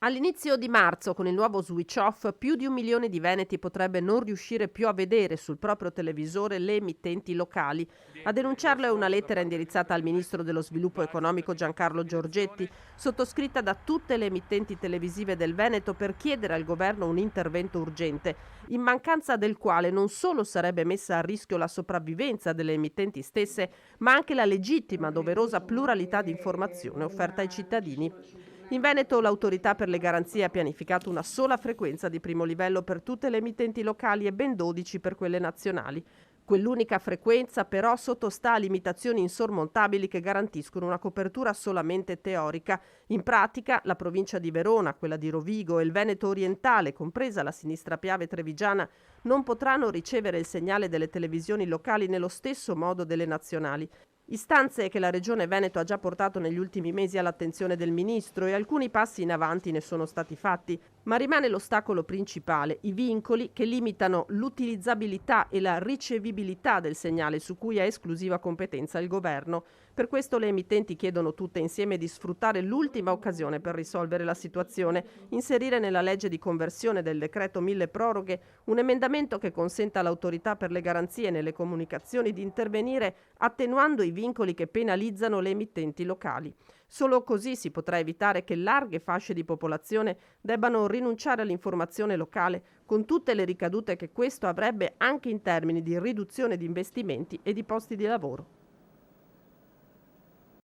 All'inizio di marzo, con il nuovo switch off, più di 1 milione di veneti potrebbe non riuscire più a vedere sul proprio televisore le emittenti locali. A Evidente lo denunciarlo è una sforzo da lettera parte delle indirizzata al imprese ministro dello per sviluppo occuparsi della economico Giancarlo Giorgetti, digitalizzazione. sottoscritta da tutte le emittenti televisive del Veneto per chiedere al governo un intervento urgente, in mancanza del quale non solo sarebbe messa a rischio la sopravvivenza delle emittenti stesse, ma anche la legittima, doverosa pluralità di informazione offerta ai cittadini. In Veneto l'autorità per le garanzie ha pianificato una sola frequenza di primo livello per tutte le emittenti locali e ben 12 per quelle nazionali. Quell'unica frequenza però sottostà a limitazioni insormontabili che garantiscono una copertura solamente teorica. In pratica la provincia di Verona, quella di Rovigo e il Veneto orientale, compresa la sinistra Piave trevigiana, non potranno ricevere il segnale delle televisioni locali nello stesso modo delle nazionali. Istanze che la Regione Veneto ha già portato negli ultimi mesi all'attenzione del Ministro e alcuni passi in avanti ne sono stati fatti, ma rimane l'ostacolo principale, i vincoli che limitano l'utilizzabilità e la ricevibilità del segnale su cui ha esclusiva competenza il Governo. Per questo le emittenti chiedono tutte insieme di sfruttare l'ultima occasione per risolvere la situazione, inserire nella legge di conversione del decreto mille proroghe un emendamento che consenta all'autorità per le garanzie nelle comunicazioni di intervenire attenuando i vincoli che penalizzano le emittenti locali. Solo così si potrà evitare che larghe fasce di popolazione debbano rinunciare all'informazione locale, con tutte le ricadute che questo avrebbe anche in termini di riduzione di investimenti e di posti di lavoro.